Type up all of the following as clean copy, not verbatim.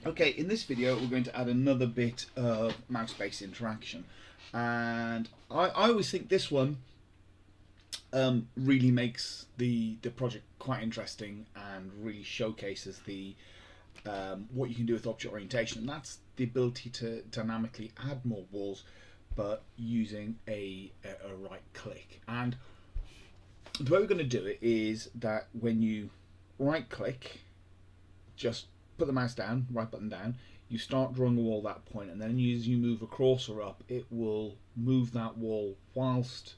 Okay, in this video we're going to add another bit of mouse-based interaction, and I always think this one really makes the project quite interesting and really showcases the what you can do with object orientation, and that's the ability to dynamically add more walls but using a right click. And the way we're going to do it is that when you right click, just put the mouse down, right button down, you start drawing a wall at that point, and then as you move across or up, it will move that wall whilst,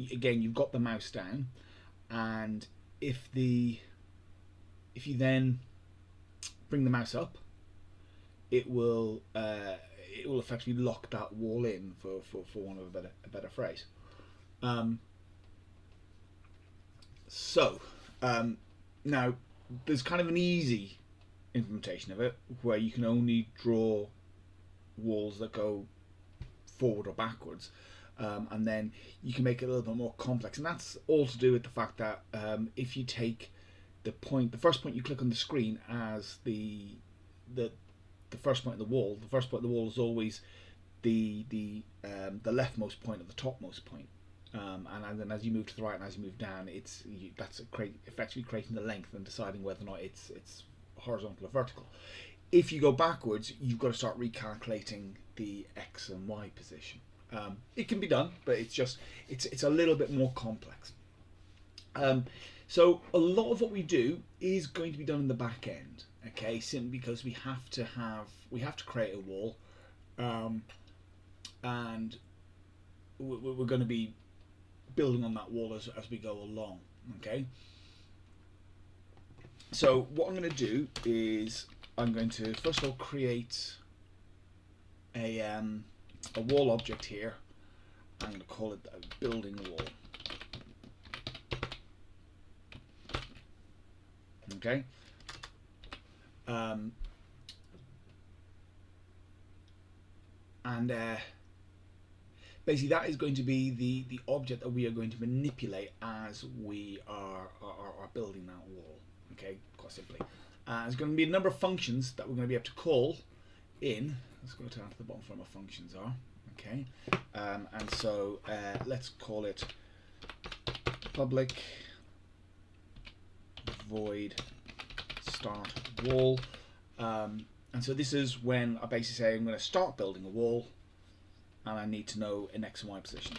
again, you've got the mouse down. And if you then bring the mouse up, it will effectively lock that wall in, for want of a better phrase. Now there's kind of an easy implementation of it where you can only draw walls that go forward or backwards, and then you can make it a little bit more complex, and that's all to do with the fact that if you take the first point you click on the screen as the first point of the wall, the first point of the wall is always the leftmost point or the topmost point. And then as you move to the right and as you move down, that's effectively creating the length and deciding whether or not it's horizontal or vertical. If you go backwards, you've got to start recalculating the X and Y position. It can be done, but it's a little bit more complex. So a lot of what we do is going to be done in the back end, okay? Simply because we have to create a wall, and we're going to be building on that wall as we go along, okay? So what I'm going to do is I'm going to first of all create a wall object here. I'm going to call it a building wall. Okay. Basically that is going to be the object that we are going to manipulate as we are building that wall. Okay, quite simply. There's going to be a number of functions that we're going to be able to call in. Let's go down to the bottom where my functions are. Okay, and so let's call it public void start wall. And so this is when I basically say I'm going to start building a wall, and I need to know an X and Y position.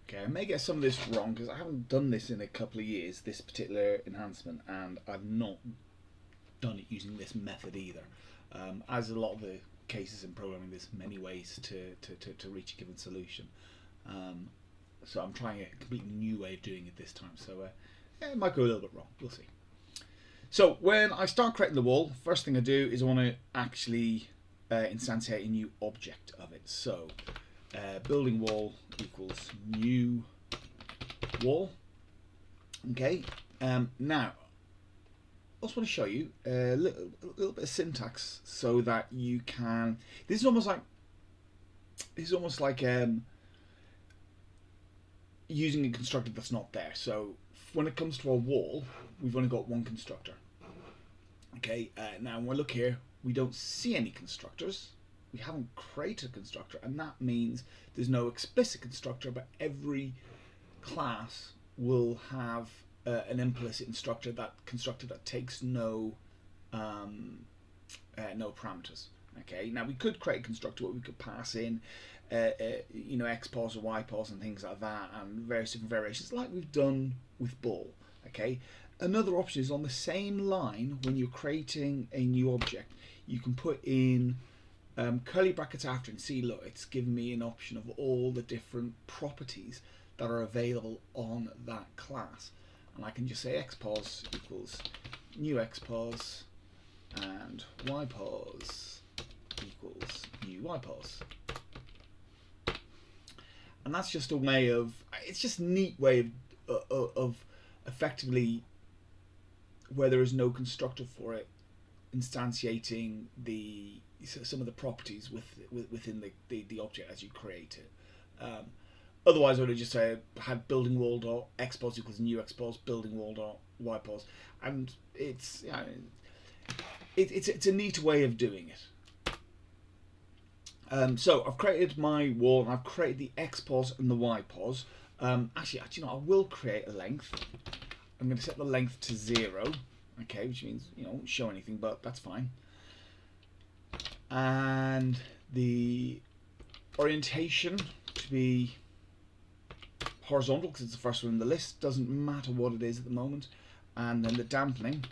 Okay, I may get some of this wrong because I haven't done this in a couple of years, this particular enhancement, and I've not done it using this method either. As a lot of the cases in programming, there's many ways to reach a given solution. So I'm trying a completely new way of doing it this time. So it might go a little bit wrong. We'll see. So when I start creating the wall, first thing I do is I want to actually instantiate a new object of it. So building wall equals new wall. Okay. Now I also want to show you a little bit of syntax so that you can. This is almost like using a constructor that's not there. So when it comes to our wall, we've only got one constructor. Okay. Now when we look here, we don't see any constructors. We haven't created a constructor, and that means there's no explicit constructor, but every class will have an implicit constructor that takes no parameters. Okay. Now we could create a constructor where we could pass in, XPOS or YPOS and things like that, and various different variations, like we've done with ball. Okay. Another option is on the same line when you're creating a new object, you can put in curly brackets after and see, look, it's given me an option of all the different properties that are available on that class. And I can just say XPOS equals new XPOS and YPOS equals new YPOS. And that's just a way of, it's just a neat way of effectively where there is no constructor for it, instantiating some of the properties within the object as you create it. Otherwise, I would just say had building wall dot xpos equals new xpos building wall dot ypos, and it's it's a neat way of doing it. So I've created my wall, and I've created the xpos and the ypos. Actually, I will create a length. I'm going to set the length to 0, okay, which means won't show anything, but that's fine. And the orientation to be horizontal because it's the first one in the list. Doesn't matter what it is at the moment. And then the dampening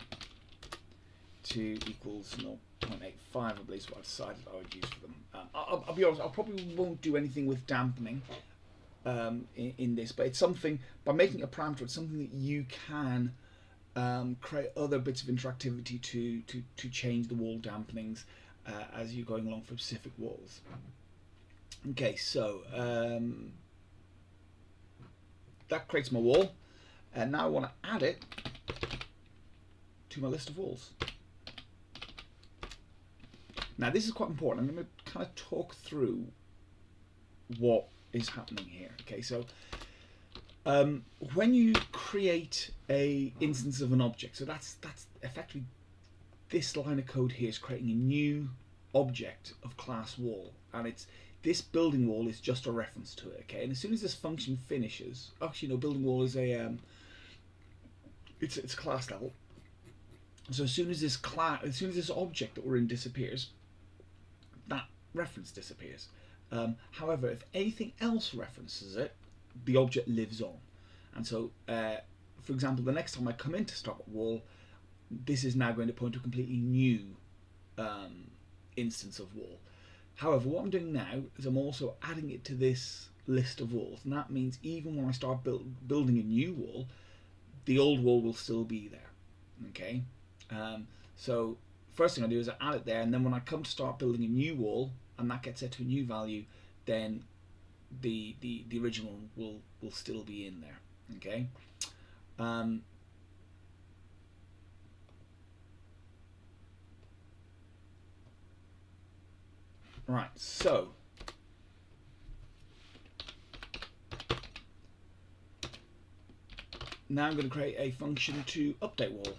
to equals 0.85, I believe is what I decided I would use for them. I'll be honest, I probably won't do anything with dampening in this, but it's something, by making a parameter, it's something that you can create other bits of interactivity to change the wall dampenings as you're going along for specific walls. Okay, so that creates my wall, and now I want to add it to my list of walls. Now this is quite important. I'm going to kind of talk through what is happening here. Okay, so when you create a instance of an object, so that's effectively this line of code here is creating a new object of class wall, and this building wall is just a reference to it. Okay, and as soon as this function finishes, actually no, building wall is a it's class level. So as soon as this object that we're in disappears, that reference disappears. However, if anything else references it, the object lives on. And so, for example, the next time I come in to start a wall, this is now going to point to a completely new instance of wall. However, what I'm doing now is I'm also adding it to this list of walls, and that means even when I start building a new wall, the old wall will still be there. Okay, so first thing I do is I add it there, and then when I come to start building a new wall, and that gets set to a new value, then the original will still be in there. Okay. Right, so now I'm going to create a function to update wall.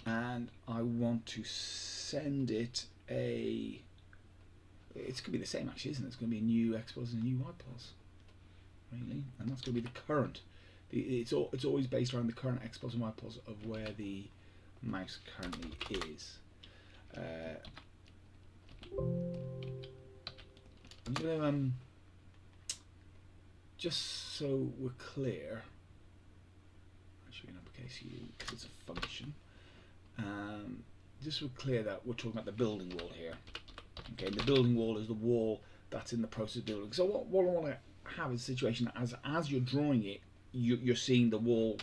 And I want to send it it's going to be the same actually, isn't it? It's going to be a new xpos and a new ypos, really, and that's going to be the current. It's always based around the current xpos and ypos of where the mouse currently is. I'm going to just so we're clear, actually in uppercase U because it's a function. Just so we're clear that we're talking about the building wall here. Okay, and the building wall is the wall that's in the process of building. So what I want to have is a situation that as you're drawing it, you're seeing the wall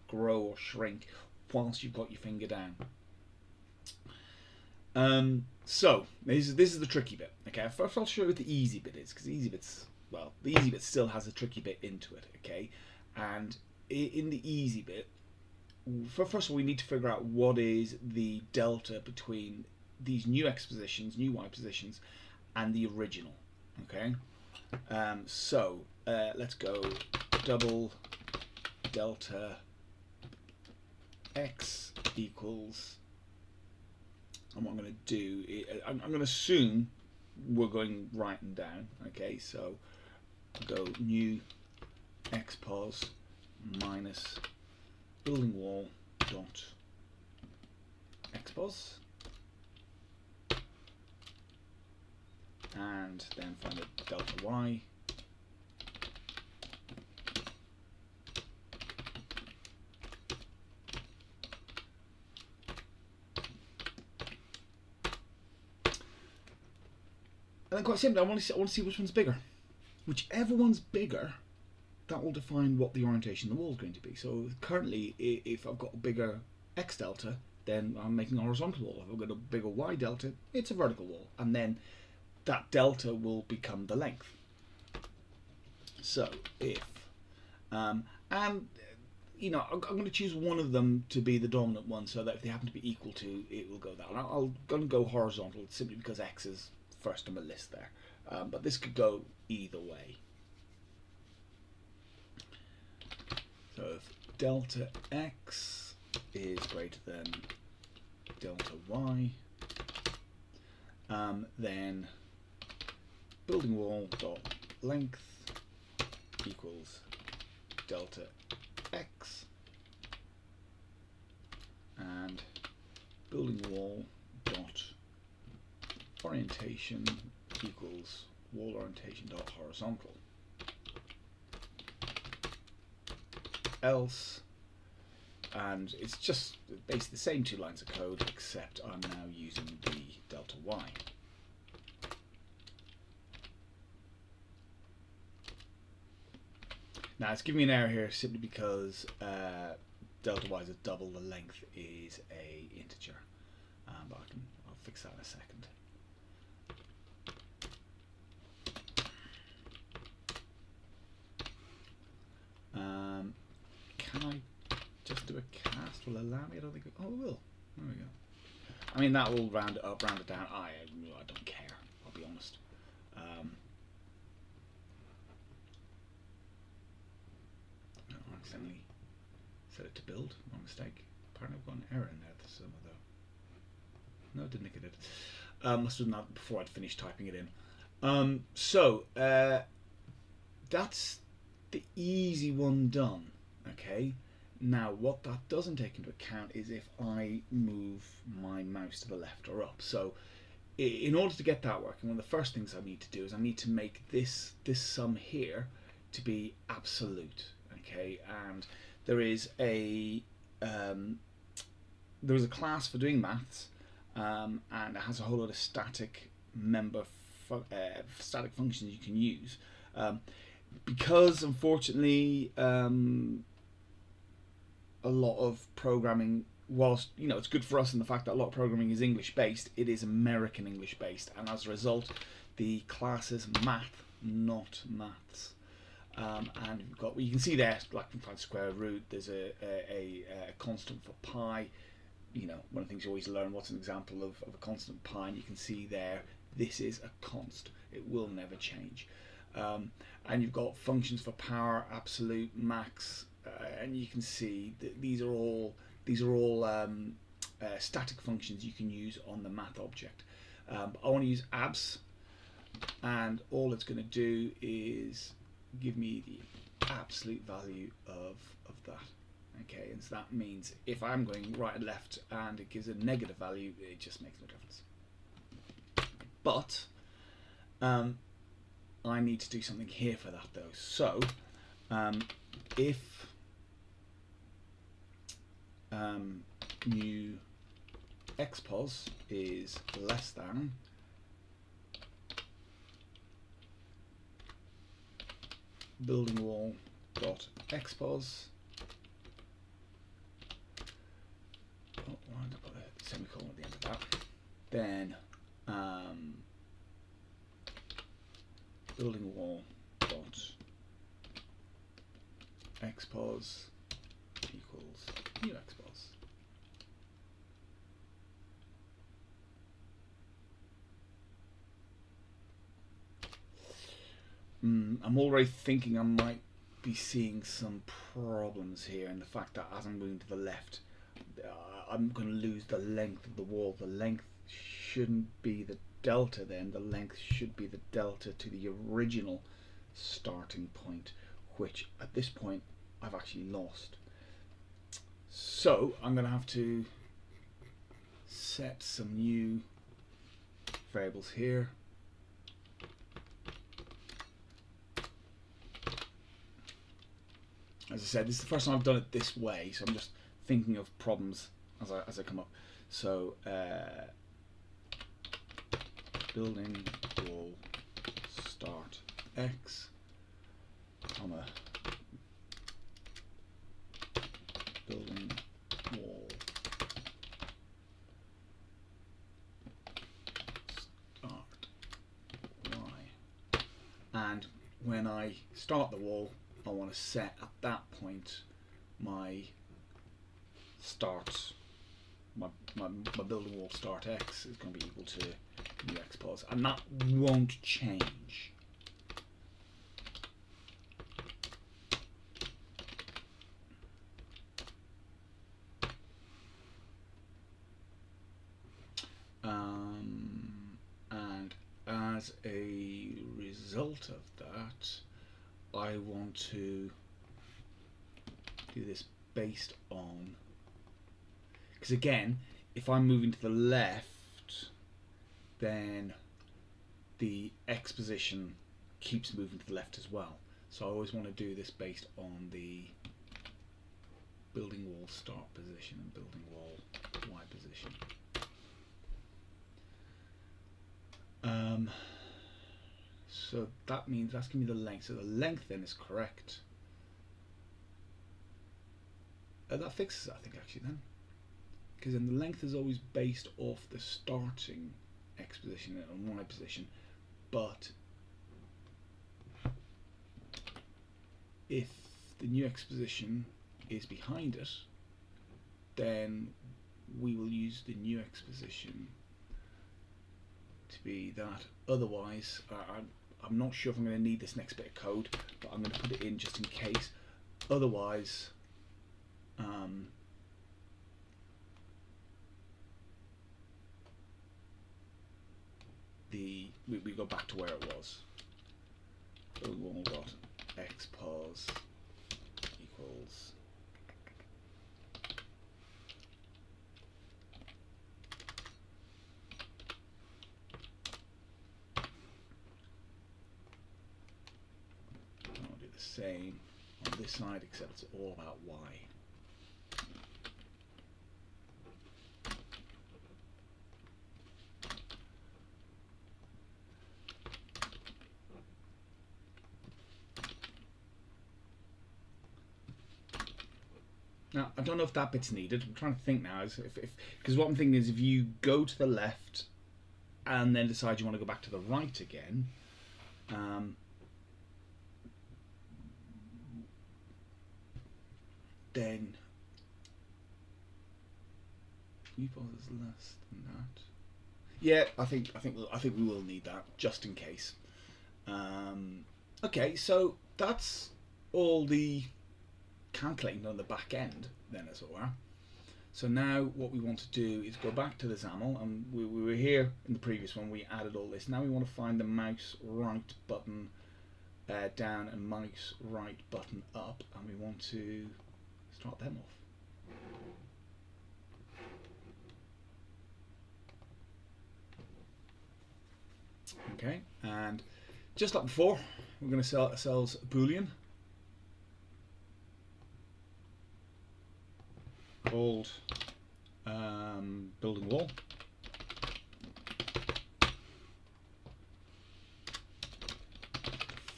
grow or shrink whilst you've got your finger down. So this is the tricky bit. Okay, first I'll show you what the easy bit is, because the easy bit still has a tricky bit into it. Okay, and in the easy bit, first of all, we need to figure out what is the delta between these new x positions, new y positions, and the original. Okay, so let's go double delta x equals, and what I'm going to do is, I'm going to assume we're going right and down. Okay, so I'll go new xpos minus building wall dot xpos, and then find a delta y. And then quite simply, I want to see which one's bigger. Whichever one's bigger, that will define what the orientation of the wall is going to be. So currently, if I've got a bigger x delta, then I'm making a horizontal wall. If I've got a bigger y delta, it's a vertical wall. And then that delta will become the length. So if and you know, I'm going to choose one of them to be the dominant one, so that if they happen to be equal to, it will go down. I'm going to go horizontal simply because x is first on the list there, but this could go either way. So if delta x is greater than delta y, then building wall dot length equals delta x, and building wall dot orientation equals wall orientation dot horizontal. Else, and it's just basically the same two lines of code, except I'm now using the delta y. Now it's giving me an error here simply because delta y is a double, the length is a integer, but I'll fix that in a second. Can I just do a cast? Will it allow me? I don't think it, oh, it will. There we go. I mean, that will round it up, round it down. I don't care, I'll be honest. I accidentally set it to build. My mistake. Apparently I've got an error in there somewhere though. No, it didn't think it did. Must have done that before I'd finished typing it in. So that's the easy one done. Okay. Now what that doesn't take into account is if I move my mouse to the left or up. So in order to get that working, one of the first things I need to do is I need to make this sum here to be absolute. Okay, and there is a class for doing maths, and it has a whole lot of static static functions you can use. Because unfortunately, a lot of programming, whilst it's good for us in the fact that a lot of programming is English based, it is American English based, and as a result, the class is math, not maths. And you've got, well, you can see there, like find square root. There's a constant for pi. One of the things you always learn, what's an example of a constant pi, and you can see there, this is a const. It will never change. And you've got functions for power, absolute, max, and you can see that these are all static functions you can use on the math object. I want to use abs, and all it's going to do is give me the absolute value of that. Okay, and so that means if I'm going right and left and it gives a negative value, it just makes no difference. But I need to do something here for that though. So if new xpos is less than building wall dot xpos, why did I put a semicolon at the end of that? Then building wall dot xpos equals new xpos. I'm already thinking I might be seeing some problems here in the fact that as I'm moving to the left, I'm going to lose the length of the wall. The length shouldn't be the delta then, the length should be the delta to the original starting point, which at this point I've actually lost. So I'm going to have to set some new variables here. As I said, this is the first time I've done it this way, so I'm just thinking of problems as I come up. So building wall start x, comma, building wall start when I start the wall, I want to set at that point my start, my building wall start x is going to be equal to new x pause, and that won't change. And as a result of that, I want to do this based on, because again, if I'm moving to the left, then the x position keeps moving to the left as well. So I always want to do this based on the building wall start position and building wall y position. So that means that's going to be the length. So the length then is correct. That fixes it, I think, actually then. Because then the length is always based off the starting x position and y position. But if the new x position is behind it, then we will use the new x position to be that. Otherwise, I'm not sure if I'm going to need this next bit of code, but I'm going to put it in just in case. Otherwise, we go back to where it was. So we've got x pause equals I'll do the same on this side, except it's all about y. Now, I don't know if that bit's needed. I'm trying to think now, because what I'm thinking is if you go to the left and then decide you want to go back to the right again, then U-pause is less than that. Yeah, I think we will need that just in case. Okay, so that's all the calculating on the back end then, as it were. So now what we want to do is go back to the XAML, and we were here in the previous one, we added all this. Now we want to find the mouse right button down and mouse right button up, and we want to start them off. Okay, and just like before, we're going to set ourselves a boolean called building wall.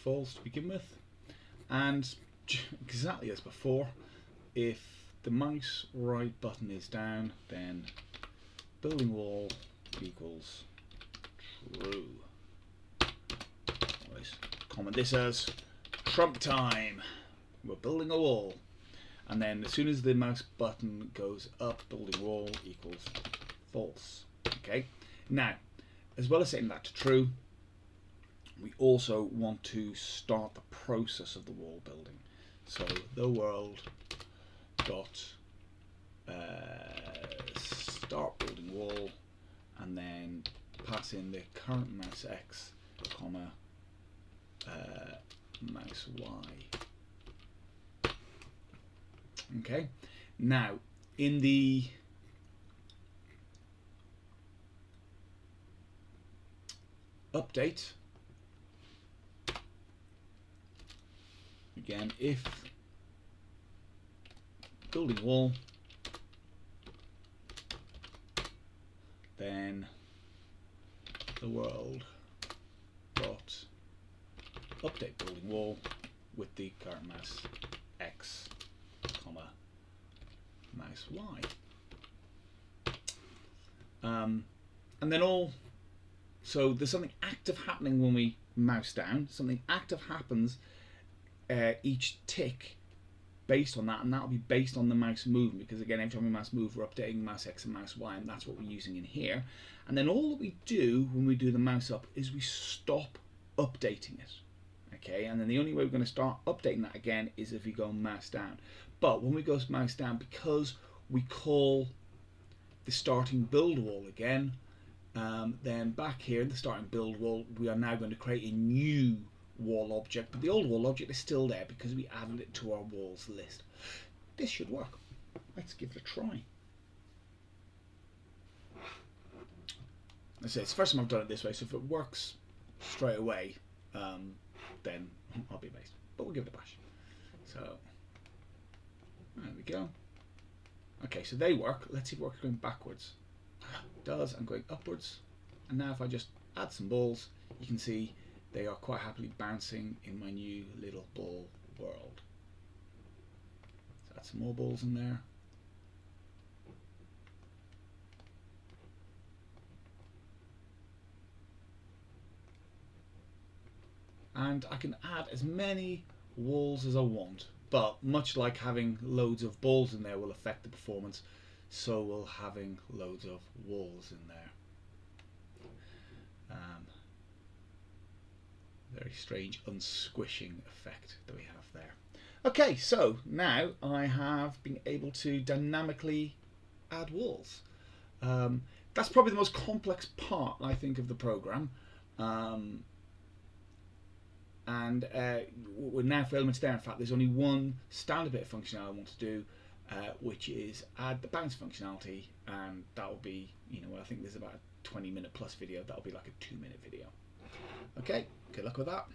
False to begin with, and exactly as before, if the mouse right button is down, then building wall equals true. Always comment this as Trump time. We're building a wall. And then as soon as the mouse button goes up, building wall equals false. Okay. Now, as well as setting that to true, we also want to start the process of the wall building. So the world dot start building wall, and then pass in the current mouse x, comma mouse y. Okay, now in the update, again, if building wall, then the world dot update building wall with the current mouse x, comma mouse y, and then all So there's something active happening when we mouse down. Something active happens each tick based on that, and that'll be based on the mouse movement, because again, every time we mouse move, we're updating mouse X and mouse Y, and that's what we're using in here. And then all that we do when we do the mouse up is we stop updating it. Okay, and then the only way we're going to start updating that again is if we go mouse down. But when we go mouse down, because we call the starting build wall again, then back here in the starting build wall, we are now going to create a new wall object, but the old wall object is still there because we added it to our walls list. This should work. Let's give it a try. It's the first time I've done it this way, so if it works straight away, then I'll be amazed. But we'll give it a bash. So there we go. Okay, so they work. Let's see if it works going backwards. It does. I'm going upwards. And now if I just add some balls, you can see they are quite happily bouncing in my new little ball world. Let's add some more balls in there. And I can add as many walls as I want, but much like having loads of balls in there will affect the performance, so will having loads of walls in there. Very strange unsquishing effect that we have there. Okay, so now I have been able to dynamically add walls. That's probably the most complex part, I think, of the program. And we're now for elements there. In fact, there's only one standard bit of functionality I want to do, which is add the bounce functionality, and that will be, I think there's about a 20-minute plus video. That'll be like a 2-minute video. Okay, good luck with that.